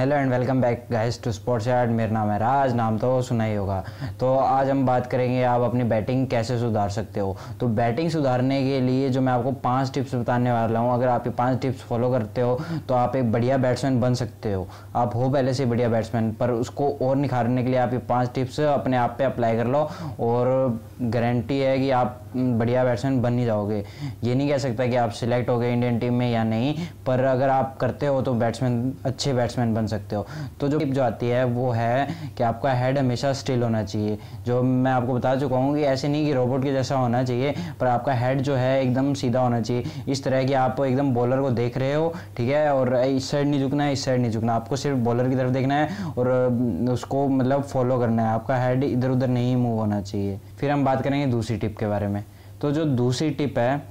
Hello and welcome back guys to sports yard. मेरा नाम है राज, नाम तो सुना ही होगा। तो आज हम बात करेंगे आप अपनी बैटिंग कैसे सुधार सकते हो। तो बैटिंग सुधारने के लिए जो मैं आपको 5 टिप्स बताने वाला हूँ, अगर आप ये 5 टिप्स फॉलो करते हो तो आप एक बढ़िया बैट्समैन बन सकते हो। आप हो पहले से बढ़िया बैट्समैन, पर उसको और निखारने के लिए आप ये 5 टिप्स अपने आप पे अप्लाई कर लो और गारंटी है कि आप बढ़िया बैट्समैन बन ही जाओगे। ये नहीं कह सकता कि आप सिलेक्ट हो गए इंडियन टीम में या नहीं, पर अगर आप करते हो तो अच्छे बैट्समैन बन सकते हो। तो जो टिप जो आती है वो है कि आपका हेड हमेशा स्टिल होना चाहिए। जो मैं आपको बता चुका हूँ कि ऐसे नहीं कि रोबोट के जैसा होना चाहिए, पर आपका हेड जो है एकदम सीधा होना चाहिए। इस तरह कि आप एकदम बॉलर को देख रहे हो, ठीक है, और इस साइड नहीं झुकना है, इस साइड नहीं झुकना, आपको सिर्फ बॉलर की तरफ देखना है और उसको मतलब फॉलो करना है। आपका हेड इधर उधर नहीं मूव होना चाहिए। फिर हम बात करेंगे दूसरी टिप के बारे में। तो जो दूसरी टिप है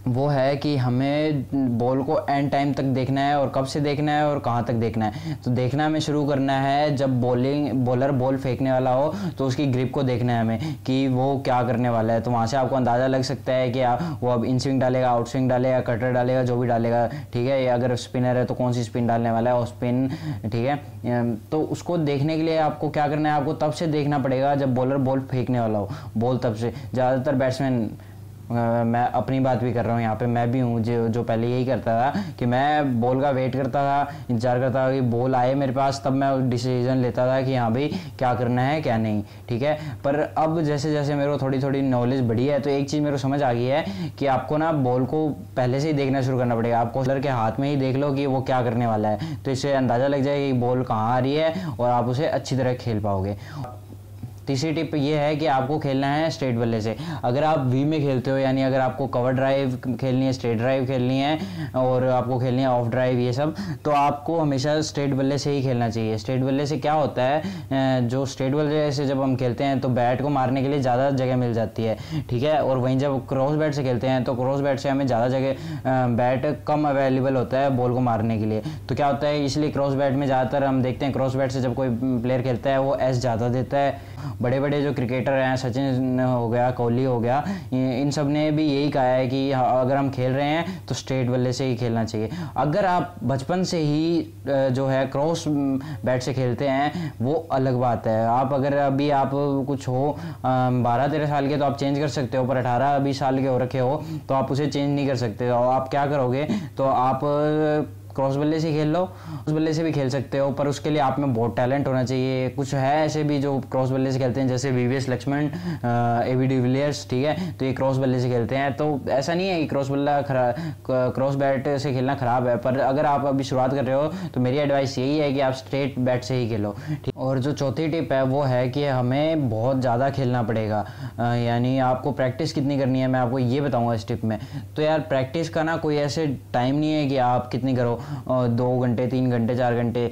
वो है कि हमें बॉल को एंड टाइम तक देखना है। और कब से देखना है और कहाँ तक देखना है, तो देखना हमें शुरू करना है जब बॉलर बॉल फेंकने वाला हो, तो उसकी ग्रिप को देखना है हमें कि वो क्या करने वाला है। तो वहाँ से आपको अंदाज़ा लग सकता है कि वो अब इन स्विंग डालेगा, आउट स्विंग डालेगा, कटर डालेगा, जो भी डालेगा, ठीक है। अगर स्पिनर है तो कौन सी स्पिन डालने वाला है और स्पिन, ठीक है। तो उसको देखने के लिए आपको क्या करना है, आपको तब से देखना पड़ेगा जब बॉलर बॉल फेंकने वाला हो। बॉल तब से ज़्यादातर बैट्समैन, मैं अपनी बात भी कर रहा हूँ यहाँ पे, मैं भी हूँ जो पहले यही करता था कि मैं बॉल का वेट करता था, इंतजार करता था कि बॉल आए मेरे पास, तब मैं डिसीजन लेता था कि हाँ भाई क्या करना है क्या नहीं, ठीक है। पर अब जैसे जैसे मेरे को थोड़ी थोड़ी नॉलेज बढ़ी है, तो एक चीज़ मेरे को समझ आ गई है कि आपको ना बॉल को पहले से ही देखना शुरू करना पड़ेगा। आपको बॉलर के हाथ में ही देख लो कि वो क्या करने वाला है, तो इससे अंदाज़ा लग जाएगा कि बॉल कहाँ आ रही है और आप उसे अच्छी तरह खेल पाओगे। तीसरी टिप ये है कि आपको खेलना है स्ट्रेट बल्ले से। अगर आप वी में खेलते हो, यानी अगर आपको कवर ड्राइव खेलनी है, स्ट्रेट ड्राइव खेलनी है और आपको खेलनी है ऑफ ड्राइव, ये सब, तो आपको हमेशा स्ट्रेट बल्ले से ही खेलना चाहिए। स्ट्रेट बल्ले से क्या होता है, जो स्ट्रेट बल्ले से जब हम खेलते हैं तो बैट को मारने के लिए ज़्यादा जगह मिल जाती है, ठीक है। और वहीं जब क्रॉस बैट से खेलते हैं तो क्रॉस बैट से हमें ज़्यादा जगह, बैट कम अवेलेबल होता है बॉल को मारने के लिए। तो क्या होता है, इसलिए क्रॉस बैट में ज़्यादातर हम देखते हैं क्रॉस बैट से जब कोई प्लेयर खेलता है वो एस ज़्यादा देता है। बड़े बड़े जो क्रिकेटर हैं, सचिन हो गया, कोहली हो गया, इन सब ने भी यही कहा है कि अगर हम खेल रहे हैं तो स्ट्रेट बल्ले से ही खेलना चाहिए। अगर आप बचपन से ही जो है क्रॉस बैट से खेलते हैं वो अलग बात है। आप अगर अभी आप कुछ हो 12-13 साल के तो आप चेंज कर सकते हो, पर 18-20 साल के हो रखे हो तो आप उसे चेंज नहीं कर सकते। और आप क्या करोगे, तो आप क्रॉस बल्ले से खेल लो, उस बल्ले से भी खेल सकते हो, पर उसके लिए आप में बहुत टैलेंट होना चाहिए। कुछ है ऐसे भी जो क्रॉस बल्ले से खेलते हैं, जैसे वीवीएस लक्ष्मण, एबी डिविलियर्स, ठीक है, तो ये क्रॉस बल्ले से खेलते हैं। तो ऐसा नहीं है कि क्रॉस बैट से खेलना खराब है, पर अगर आप अभी शुरुआत कर रहे हो तो मेरी एडवाइस यही है कि आप स्ट्रेट बैट से ही खेलो, ठीक। और जो चौथी टिप है वो है कि हमें बहुत ज़्यादा खेलना पड़ेगा, यानी आपको प्रैक्टिस कितनी करनी है मैं आपको ये बताऊँगा इस टिप में। तो यार प्रैक्टिस का ना कोई ऐसे टाइम नहीं है कि आप कितनी करो, 2 घंटे, 3 घंटे, 4 घंटे,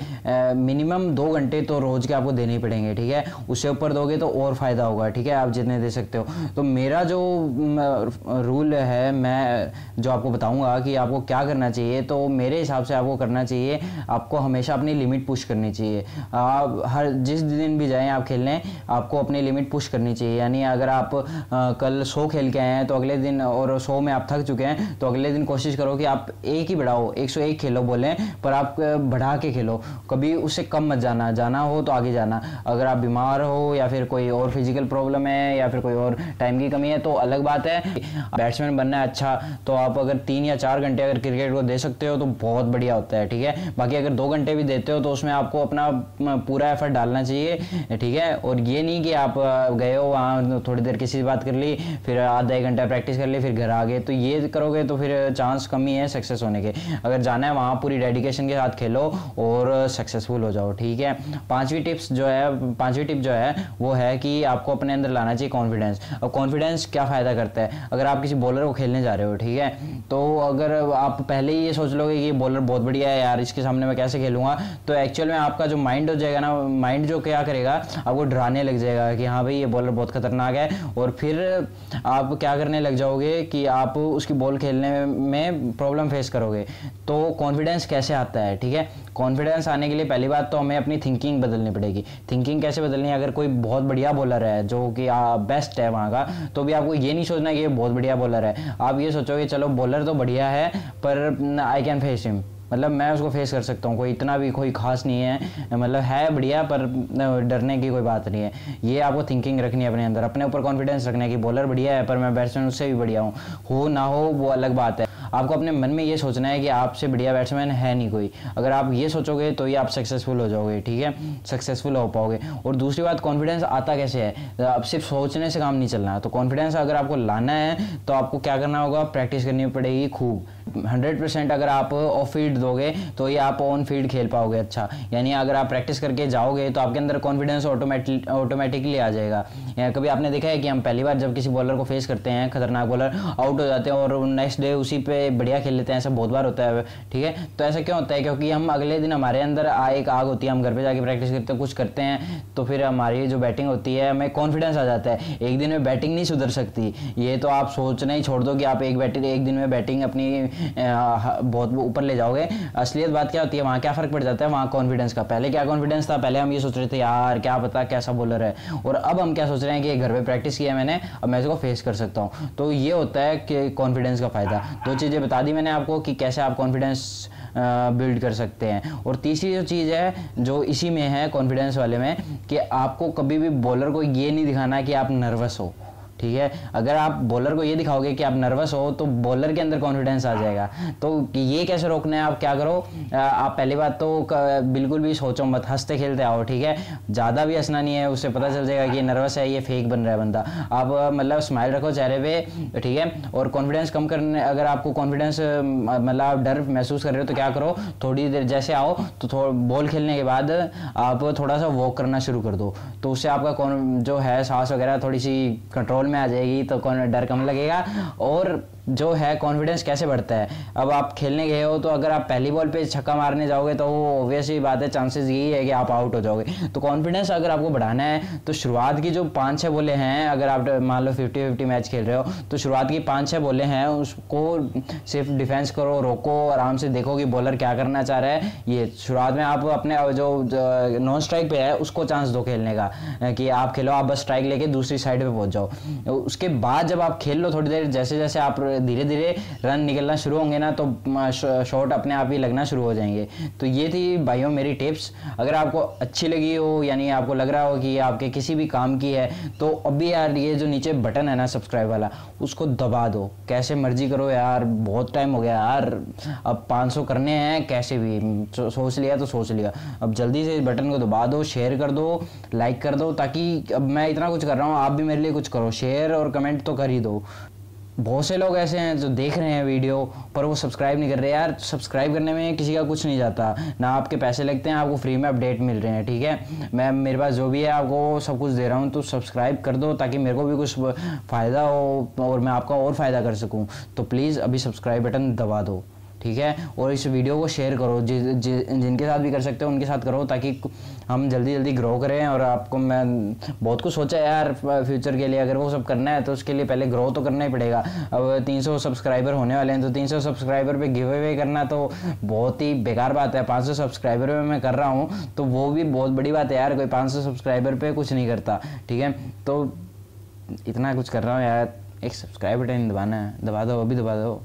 मिनिमम 2 घंटे तो रोज के आपको देने ही पड़ेंगे, ठीक है। उससे ऊपर दोगे तो और फायदा होगा, ठीक है, आप जितने दे सकते हो। तो मेरा जो रूल है, मैं जो आपको बताऊंगा कि आपको क्या करना चाहिए, तो मेरे हिसाब से आपको करना चाहिए, आपको हमेशा अपनी लिमिट पुश करनी चाहिए। आप हर जिस दिन भी जाएं आप खेलने, आपको अपनी लिमिट पुश करनी चाहिए। यानी अगर आप कल 100 खेल के आए हैं तो अगले दिन, और 100 में आप थक चुके हैं, तो अगले दिन कोशिश करो कि आप एक ही बढ़ाओ, 101 खेलो बोलें, पर आप बढ़ा के खेलो, कभी उससे कम मत जाना हो तो आगे जाना। अगर आप बीमार हो या फिर कोई और फिजिकल प्रॉब्लम है या फिर कोई और टाइम की कमी है तो अलग बात है। बैट्समैन बनना है अच्छा, तो आप अगर 3 या 4 घंटे अगर क्रिकेट को दे सकते हो तो बहुत बढ़िया होता है, ठीक है। बाकी अगर 2 घंटे भी देते हो तो उसमें आपको अपना पूरा एफर्ट डालना चाहिए, ठीक है। और ये नहीं कि आप गए हो वहाँ थोड़ी देर किसी से बात कर ली, फिर आधा 1 घंटा प्रैक्टिस कर ली, फिर घर आ गए, तो ये करोगे तो फिर चांस कम ही है सक्सेस होने के। अगर जाना है वहाँ पूरी डेडिकेशन के साथ खेलो और सक्सेसफुल हो जाओ, ठीक है। पांचवी टिप जो है वो है कि आपको अपने अंदर लाना चाहिए कॉन्फिडेंस। अब कॉन्फिडेंस क्या फ़ायदा करता है, अगर आप किसी बॉलर को खेलने जा रहे हो, ठीक है, तो अगर आप पहले ही ये सोच लोगे कि ये बॉलर बहुत बढ़िया है यार, इसके सामने मैं कैसे खेलूंगा, तो एक्चुअल में आपका जो माइंड हो जाएगा ना, माइंड जो क्या करेगा, आपको डराने लग जाएगा कि हाँ भाई ये बॉलर बहुत खतरनाक है, और फिर आप क्या करने लग जाओगे कि आप उसकी बॉल खेलने में प्रॉब्लम फेस करोगे। तो कॉन्फिडेंस कैसे आता है, ठीक है। कॉन्फिडेंस आने के लिए पहली बात तो हमें अपनी थिंकिंग बदलनी पड़ेगी। थिंकिंग कैसे बदलनी है, अगर कोई बहुत बढ़िया बॉलर है जो कि बेस्ट है वहाँ का, तो भी आपको ये नहीं सोचना कि ये बहुत बढ़िया बॉलर है, आप ये सोचोगे चलो बॉलर तो बढ़िया है पर आई कैन फेस हिम, मतलब मैं उसको फेस कर सकता हूँ, कोई इतना भी कोई खास नहीं है, मतलब है बढ़िया पर डरने की कोई बात नहीं है। ये आपको थिंकिंग रखनी है अपने अंदर, अपने ऊपर कॉन्फिडेंस रखना है कि बॉलर बढ़िया है पर मैं बैट्समैन उससे भी बढ़िया हूँ, हो ना हो वो अलग बात है। आपको अपने मन में ये सोचना है कि आपसे बढ़िया बैट्समैन है नहीं कोई। अगर आप ये सोचोगे तो ही आप सक्सेसफुल हो जाओगे, ठीक है, सक्सेसफुल हो पाओगे। और दूसरी बात, कॉन्फिडेंस आता कैसे है? अब सिर्फ सोचने से काम नहीं चलना है। तो कॉन्फिडेंस अगर आपको लाना है तो आपको क्या करना होगा, प्रैक्टिस करनी पड़ेगी खूब। 100% अगर आप ऑफ फील्ड दोगे तो ये आप ऑन फील्ड खेल पाओगे अच्छा। यानी अगर आप प्रैक्टिस करके जाओगे तो आपके अंदर कॉन्फिडेंस ऑटोमेटिकली आ जाएगा। कभी आपने देखा है कि हम पहली बार जब किसी बॉलर को फेस करते हैं, खतरनाक बॉलर, आउट हो जाते हैं और नेक्स्ट डे उसी पे बढ़िया खेल लेते हैं, ऐसा बहुत बार होता है, ठीक है। तो ऐसा क्यों होता है? क्योंकि हम अगले दिन हमारे अंदर एक आग होती है, हम घर पे जाके प्रैक्टिस करते हैं, कुछ करते हैं, तो फिर हमारी जो बैटिंग होती है हमें कॉन्फिडेंस आ जाता है। एक दिन में बैटिंग नहीं सुधर सकती, ये तो आप सोचना ही छोड़ दो कि आप एक दिन में बैटिंग अपनी बहुत ऊपर ले जाओगे। असलियत बात क्या होती है, वहाँ क्या फर्क पड़ जाता है, वहाँ कॉन्फिडेंस का। पहले क्या कॉन्फिडेंस था, पहले हम ये सोच रहे थे यार क्या पता कैसा बॉलर है, और अब हम क्या सोच रहे हैं कि घर पे प्रैक्टिस किया मैंने, अब मैं इसको फेस कर सकता हूँ। तो ये होता है कि कॉन्फिडेंस का फायदा। दो चीज़ें बता दी मैंने आपको कि कैसे आप कॉन्फिडेंस बिल्ड कर सकते हैं। और तीसरी जो चीज़ है जो इसी में है कॉन्फिडेंस वाले में, कि आपको कभी भी बॉलर को ये नहीं दिखाना कि आप नर्वस हो, ठीक है। अगर आप बॉलर को ये दिखाओगे कि आप नर्वस हो तो बॉलर के अंदर कॉन्फिडेंस आ जाएगा। तो ये कैसे रोकना है, आप क्या करो, आप पहली बात तो बिल्कुल भी सोचो मत, हंसते खेलते आओ, ठीक है। ज़्यादा भी हंसना नहीं है, उससे पता चल जाएगा कि ये नर्वस है, ये फेक बन रहा है बंदा। आप मतलब स्माइल रखो चेहरे पे, ठीक है। और कॉन्फिडेंस कम करने, अगर आपको कॉन्फिडेंस मतलब आप डर महसूस कर रहे हो तो क्या करो, थोड़ी देर जैसे आओ तो बॉल खेलने के बाद आप थोड़ा सा वॉक करना शुरू कर दो, तो उससे आपका जो है सांस वगैरह थोड़ी सी कंट्रोल में आ जाएगी, तो डर कम लगेगा। और जो है कॉन्फिडेंस कैसे बढ़ता है, अब आप खेलने गए हो तो अगर आप पहली बॉल पे छक्का मारने जाओगे तो वो ऑब्वियस ही बात है, चांसेस यही है कि आप आउट हो जाओगे। तो कॉन्फिडेंस अगर आपको बढ़ाना है तो शुरुआत की जो 5-6 बॉलें हैं, अगर आप मान लो 50-50 मैच खेल रहे हो तो शुरुआत की 5-6 बॉलें हैं उसको सिर्फ डिफेंस करो, रोको, आराम से देखो कि बॉलर क्या करना चाह रहा है। ये शुरुआत में आप अपने जो नॉन स्ट्राइक पे है उसको चांस दो खेलने का, कि आप खेलो, आप बस स्ट्राइक लेके दूसरी साइड पे पहुंच जाओ। उसके बाद जब आप खेल लो थोड़ी देर, जैसे जैसे आप धीरे धीरे रन निकलना शुरू होंगे ना तो शॉट अपने आप ही लगना शुरू हो जाएंगे। तो ये थी भाइयों मेरी टिप्स। अगर आपको अच्छी लगी हो, यानी आपको लग रहा हो कि आपके किसी भी काम की है, तो अभी यार ये जो नीचे बटन है ना सब्सक्राइब वाला, उसको दबा दो, कैसे मर्जी करो यार, बहुत टाइम हो गया यार, अब 500 करने हैं कैसे भी, सोच लिया तो सोच लिया, अब जल्दी से इस बटन को दबा दो, शेयर कर दो, लाइक कर दो, ताकि अब मैं इतना कुछ कर रहा हूँ आप भी मेरे लिए कुछ करो, शेयर और कमेंट तो कर ही दो। बहुत से लोग ऐसे हैं जो देख रहे हैं वीडियो पर वो सब्सक्राइब नहीं कर रहे। यार सब्सक्राइब करने में किसी का कुछ नहीं जाता, ना आपके पैसे लगते हैं, आपको फ्री में अपडेट मिल रहे हैं, ठीक है। मैं मेरे पास जो भी है आपको सब कुछ दे रहा हूँ, तो सब्सक्राइब कर दो ताकि मेरे को भी कुछ फ़ायदा हो और मैं आपका और फ़ायदा कर सकूँ। तो प्लीज़ अभी सब्सक्राइब बटन दबा दो, ठीक है। और इस वीडियो को शेयर करो, जिनके साथ भी कर सकते हो उनके साथ करो, ताकि हम जल्दी जल्दी ग्रो करें। और आपको मैं बहुत कुछ सोचा यार फ्यूचर के लिए, अगर वो सब करना है तो उसके लिए पहले ग्रो तो करना ही पड़ेगा। अब 300 सब्सक्राइबर होने वाले हैं, तो 300 सब्सक्राइबर पे गिव अवे करना तो बहुत ही बेकार बात है। 500 सब्सक्राइबर पे मैं कर रहा हूँ तो वो भी बहुत बड़ी बात है यार, कोई 500 सब्सक्राइबर पे कुछ नहीं करता, ठीक है। तो इतना कुछ कर रहा हूँ यार, एक सब्सक्राइब बटन दबाना है, दबा दो, अभी दबा दो।